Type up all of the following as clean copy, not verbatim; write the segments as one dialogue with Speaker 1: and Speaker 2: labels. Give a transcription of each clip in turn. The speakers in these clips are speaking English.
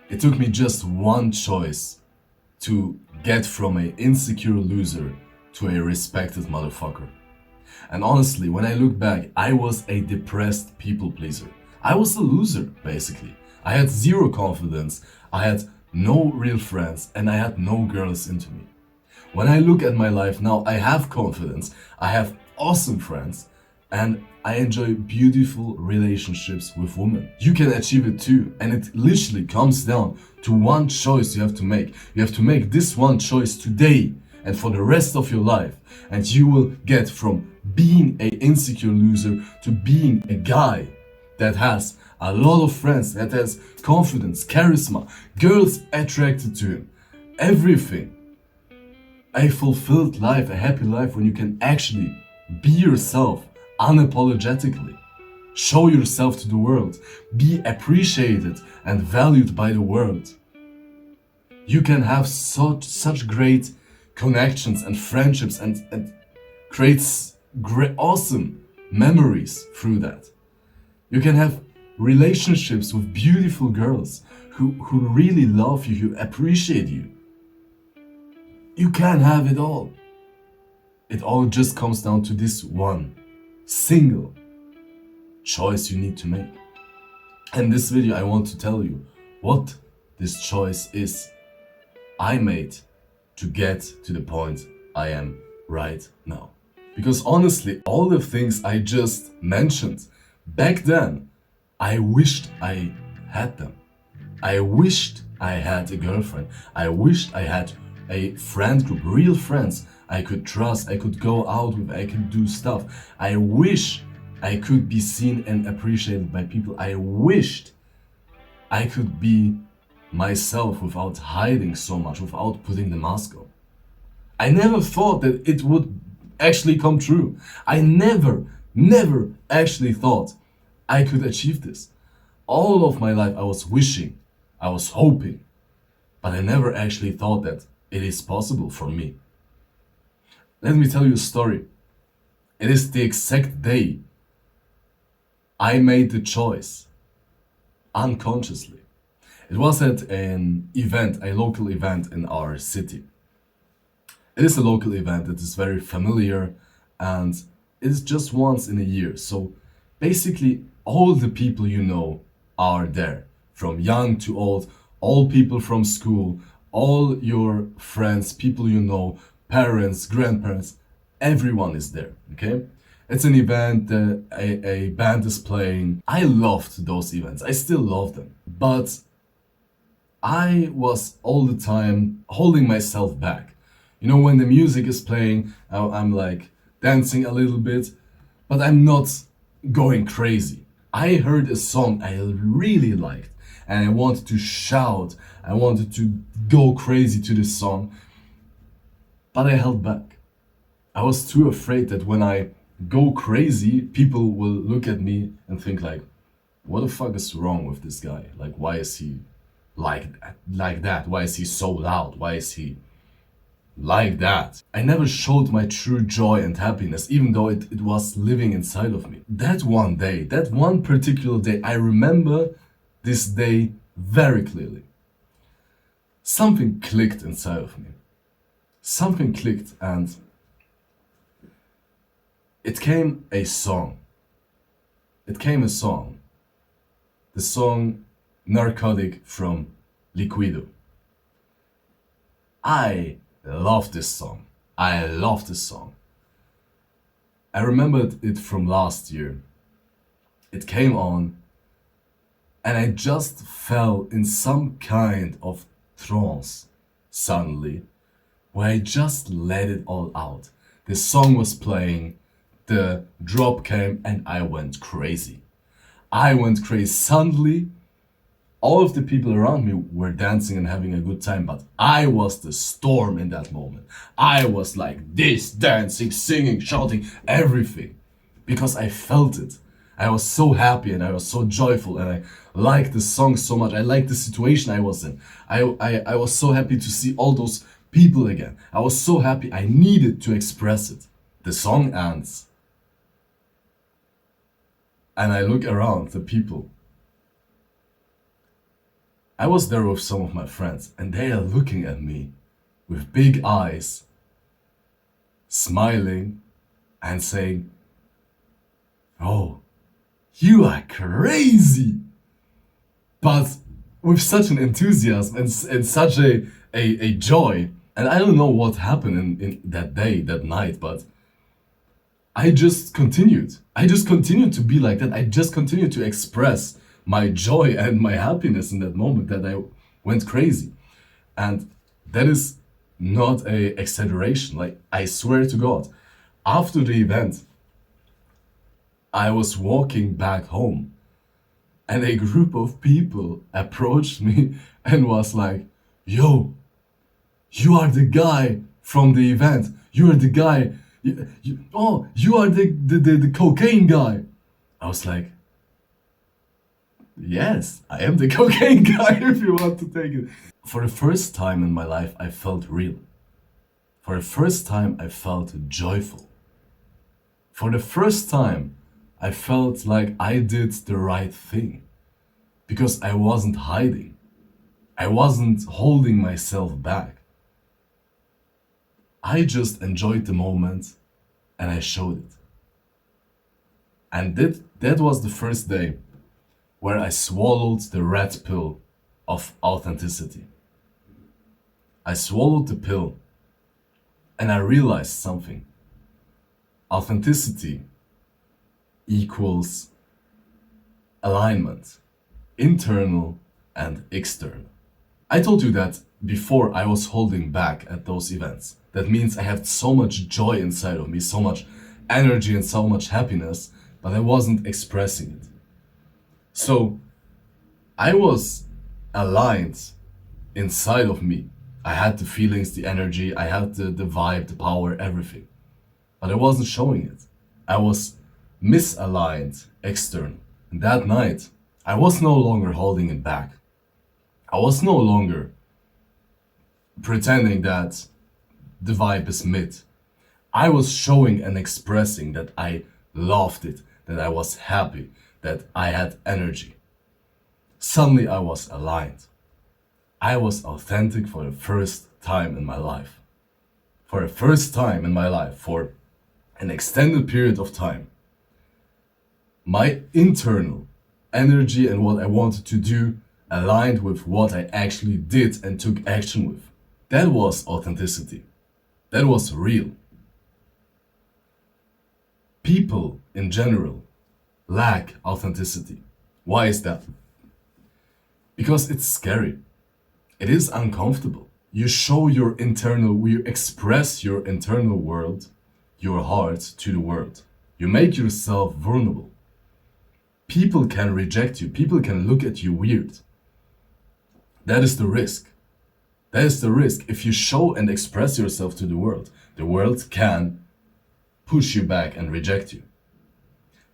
Speaker 1: It took me just one choice to get from a insecure loser to a respected motherfucker. And honestly, when I look back, I was a depressed people pleaser. I was a loser, basically. I had zero confidence, I had no real friends, and I had no girls into me. When I look at my life now, I have confidence, I have awesome friends, and I enjoy beautiful relationships with women. You can achieve it too, and it literally comes down to one choice you have to make. You have to make this one choice today and for the rest of your life, and you will get from being a insecure loser to being a guy that has a lot of friends, that has confidence, charisma, girls attracted to him, everything. A fulfilled life, a happy life when you can actually be yourself unapologetically. Show yourself to the world. Be appreciated and valued by the world. You can have such great connections and friendships and create great, awesome memories through that. You can have relationships with beautiful girls who really love you, who appreciate you. You can have it all. It all just comes down to this one single choice you need to make. In this video, I want to tell you what this choice is I made to get to the point I am right now. Because honestly, all the things I just mentioned back then, I wished I had them. I wished I had a girlfriend. I wished I had a friend group, real friends I could trust, I could go out with, I could do stuff. I wish I could be seen and appreciated by people. I wished I could be myself without hiding so much, without putting the mask on. I never thought that it would actually come true. I never actually thought I could achieve this. All of my life I was wishing, I was hoping, but I never actually thought that it is possible for me. Let me tell you a story. It is the exact day I made the choice, unconsciously. It was at an event, a local event in our city. It is a local event that is very familiar and it is just once in a year. So basically, all the people you know are there, from young to old, all people from school, all your friends, people you know, parents, grandparents, everyone is there, okay? It's an event, a band is playing. I loved those events, I still love them. But I was all the time holding myself back. You know, when the music is playing, I'm like dancing a little bit, but I'm not going crazy. I heard a song I really liked and I wanted to shout, I wanted to go crazy to this song, but I held back. I was too afraid that when I go crazy, people will look at me and think like, what the fuck is wrong with this guy? Like, why is he like that? Why is he so loud? Why is he like that? I never showed my true joy and happiness, even though it was living inside of me. That one day, that one particular day, I remember this day very clearly. Something clicked inside of me. Something clicked and it came a song. It came a song. The song Narcotic from Liquido. I love this song. I love this song. I remembered it from last year. It came on and I just fell in some kind of trance suddenly, where I just let it all out. The song was playing, the drop came and I went crazy. I went crazy. Suddenly, all of the people around me were dancing and having a good time, but I was the storm in that moment. I was like this, dancing, singing, shouting, everything, because I felt it. I was so happy and I was so joyful and I liked the song so much. I liked the situation I was in. I was so happy to see all those people again. I was so happy I needed to express it. The song ends and I look around the people I was there with some of my friends, and they are looking at me with big eyes, smiling, and saying, "Oh, you are crazy!" But with such an enthusiasm and such a joy. And I don't know what happened in that day, that night, but I just continued. I just continued to be like that. I just continued to express my joy and my happiness in that moment that I went crazy. And that is not a exaggeration. Like, I swear to God, after the event, I was walking back home and a group of people approached me and was like, "Yo, you are the guy from the event. You are the guy. Oh, you are the cocaine guy." I was like, "Yes, I am the cocaine guy if you want to take it." For the first time in my life, I felt real. For the first time, I felt joyful. For the first time, I felt like I did the right thing because I wasn't hiding. I wasn't holding myself back. I just enjoyed the moment and I showed it. And that was the first day where I swallowed the red pill of authenticity. I swallowed the pill and I realized something. Authenticity equals alignment, internal and external. I told you that before I was holding back at those events. That means I had so much joy inside of me, so much energy and so much happiness, but I wasn't expressing it. So I was aligned inside of me. I had the feelings, the energy, I had the vibe, the power, everything. But I wasn't showing it. I was misaligned external. And that night, I was no longer holding it back. I was no longer pretending that the vibe is mid. I was showing and expressing that I loved it, that I was happy, that I had energy. Suddenly I was aligned. I was authentic for the first time in my life. For the first time in my life, for an extended period of time. My internal energy and what I wanted to do aligned with what I actually did and took action with. That was authenticity. That was real. People in general lack authenticity. Why is that? Because it's scary. It is uncomfortable. You show your internal, you express your internal world, your heart to the world. You make yourself vulnerable. People can reject you. People can look at you weird. That is the risk. That is the risk. If you show and express yourself to the world can push you back and reject you.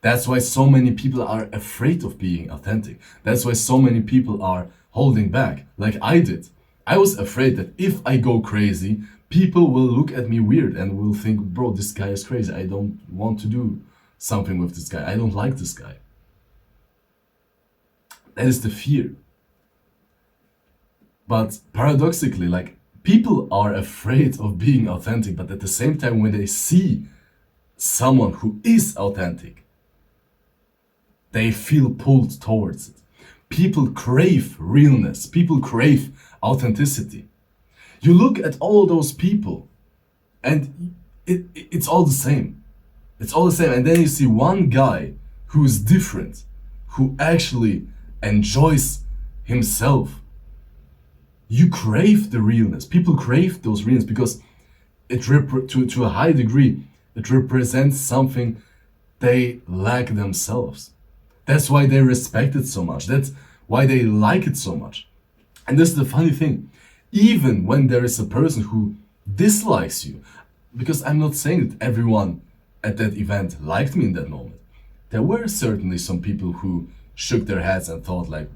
Speaker 1: That's why so many people are afraid of being authentic. That's why so many people are holding back, like I did. I was afraid that if I go crazy, people will look at me weird and will think, "Bro, this guy is crazy. I don't want to do something with this guy. I don't like this guy." That is the fear. But paradoxically, like, people are afraid of being authentic, but at the same time, when they see someone who is authentic, they feel pulled towards it. People crave realness. People crave authenticity. You look at all those people and it's all the same. It's all the same. And then you see one guy who is different, who actually enjoys himself. You crave the realness. People crave those realness because to a high degree, it represents something they lack themselves. That's why they respect it so much. That's why they like it so much. And this is the funny thing. Even when there is a person who dislikes you, because I'm not saying that everyone at that event liked me in that moment. There were certainly some people who shook their heads and thought like,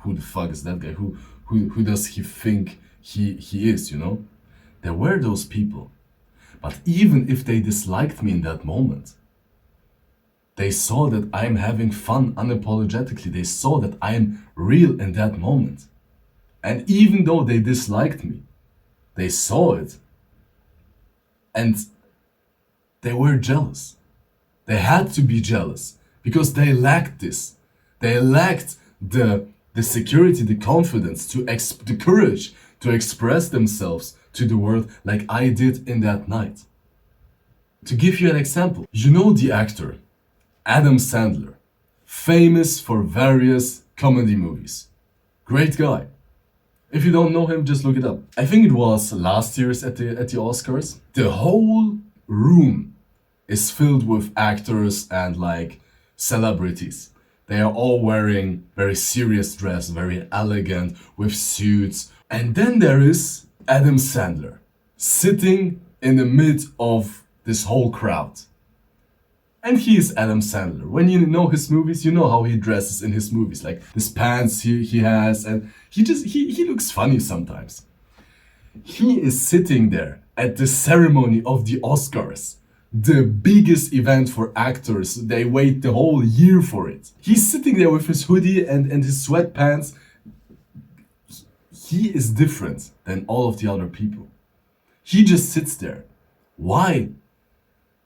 Speaker 1: "Who the fuck is that guy? Who does he think he is, you know?" There were those people. But even if they disliked me in that moment, they saw that I'm having fun unapologetically. They saw that I'm real in that moment. And even though they disliked me, they saw it and they were jealous. They had to be jealous because they lacked this. They lacked the security, the confidence, the courage to express themselves to the world like I did in that night. To give you an example, you know the actor Adam Sandler, famous for various comedy movies. Great guy. If you don't know him, just look it up. I think it was last year's at the Oscars. The whole room is filled with actors and like celebrities. They are all wearing very serious dress, very elegant, with suits. And then there is Adam Sandler sitting in the mid of this whole crowd. And he is Adam Sandler. When you know his movies, you know how he dresses in his movies. Like this pants he has, and he looks funny sometimes. He is sitting there at the ceremony of the Oscars, the biggest event for actors. They wait the whole year for it. He's sitting there with his hoodie and his sweatpants. He is different than all of the other people. He just sits there. Why?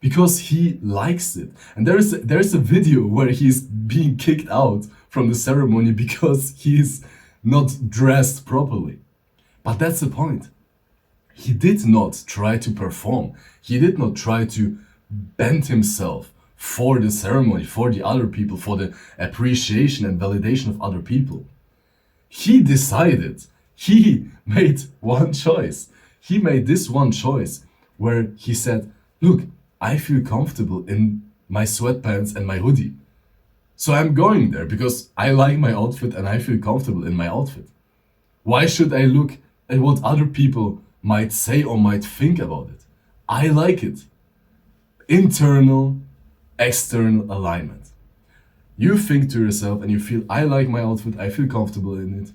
Speaker 1: Because he likes it. And there's a video where he's being kicked out from the ceremony because he's not dressed properly. But that's the point. He did not try to perform. He did not try to bend himself for the ceremony, for the other people, for the appreciation and validation of other people. He decided, he made one choice. He made this one choice where he said, look, I feel comfortable in my sweatpants and my hoodie. So I'm going there because I like my outfit and I feel comfortable in my outfit. Why should I look at what other people might say or might think about it? I like it. Internal, external alignment. You think to yourself and you feel, I like my outfit, I feel comfortable in it.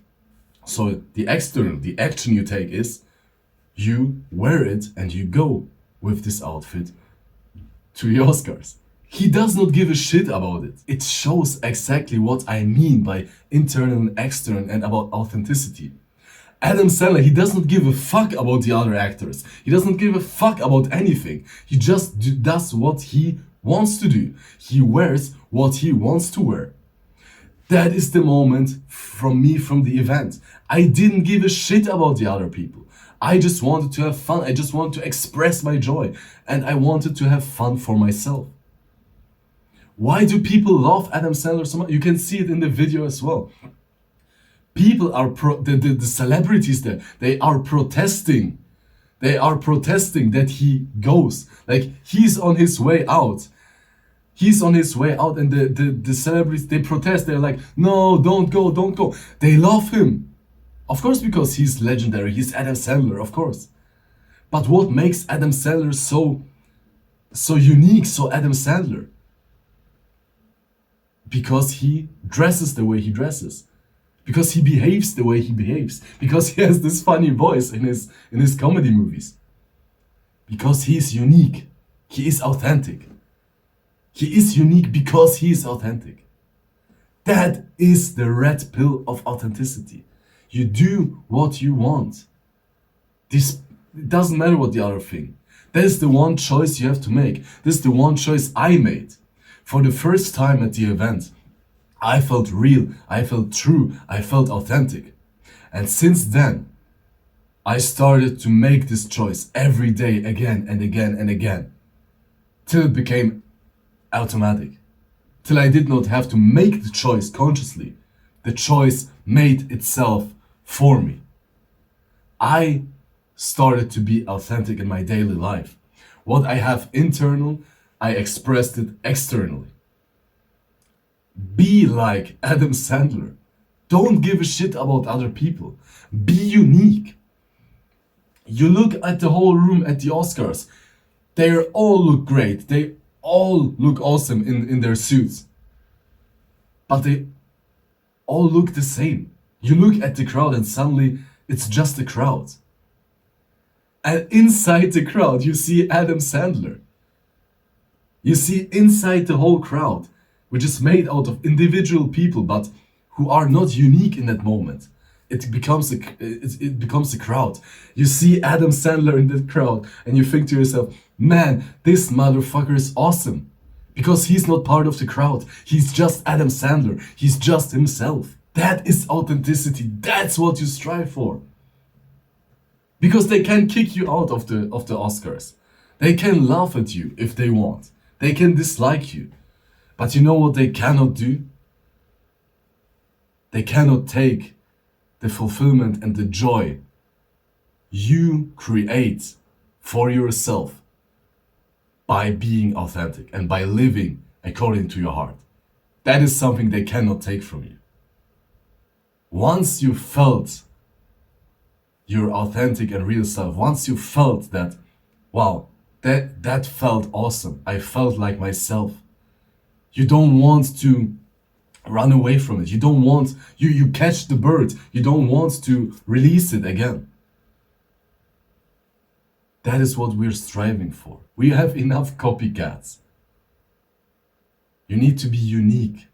Speaker 1: So the external, the action you take is you wear it and you go with this outfit to the Oscars. He does not give a shit about it. It shows exactly what I mean by internal and external and about authenticity. Adam Sandler, he does not give a fuck about the other actors. He doesn't give a fuck about anything. He just does what he wants to do. He wears what he wants to wear. That is the moment from me from the event. I didn't give a shit about the other people. I just wanted to have fun. I just wanted to express my joy. And I wanted to have fun for myself. Why do people love Adam Sandler so much? You can see it in the video as well. People are, the celebrities there, they are protesting. They are protesting that he goes. Like, he's on his way out. He's on his way out and the celebrities, they protest. They're like, no, don't go, don't go. They love him. Of course, because he's legendary. He's Adam Sandler, of course. But what makes Adam Sandler so unique, so Adam Sandler? Because he dresses the way he dresses. Because he behaves the way he behaves. Because he has this funny voice in his comedy movies. Because he is unique. He is authentic. He is unique because he is authentic. That is the red pill of authenticity. You do what you want. This, it doesn't matter what the other thing. That is the one choice you have to make. This is the one choice I made. For the first time at the event, I felt real, I felt true, I felt authentic. And since then, I started to make this choice every day again and again and again. Till it became automatic. Till I did not have to make the choice consciously. The choice made itself for me. I started to be authentic in my daily life. What I have internal, I expressed it externally. Be like Adam Sandler. Don't give a shit about other people. Be unique. You look at the whole room at the Oscars. They all look great. They all look awesome in their suits. But they all look the same. You look at the crowd and suddenly it's just a crowd. And inside the crowd you see Adam Sandler. You see inside the whole crowd, which is made out of individual people but who are not unique in that moment. it becomes a crowd. You see Adam Sandler in that crowd, and you think to yourself, man, this motherfucker is awesome, because he's not part of the crowd. He's just Adam Sandler. He's just himself. That is authenticity. That's what you strive for. Because they can kick you out of the Oscars. They can laugh at you if they want. They can dislike you. But you know what they cannot do? They cannot take the fulfillment and the joy you create for yourself by being authentic and by living according to your heart. That is something they cannot take from you. Once you felt your authentic and real self, once you felt that, wow, that felt awesome, I felt like myself, you don't want to run away from it. You don't want, you catch the bird, you don't want to release it again. That is what we're striving for. We have enough copycats. You need to be unique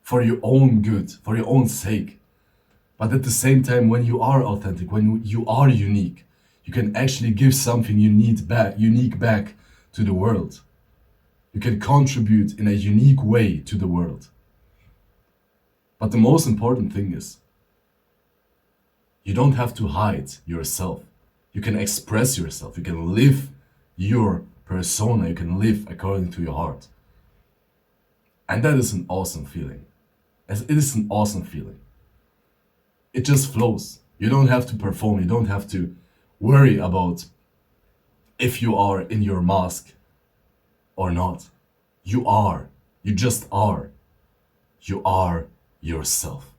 Speaker 1: for your own good, for your own sake. But at the same time, when you are authentic, when you are unique, you can actually give something unique back to the world. You can contribute in a unique way to the world. But the most important thing is, you don't have to hide yourself. You can express yourself. You can live your persona. You can live according to your heart. And that is an awesome feeling. It is an awesome feeling. It just flows. You don't have to perform. You don't have to worry about if you are in your mask or not. You are. You just are. You are yourself.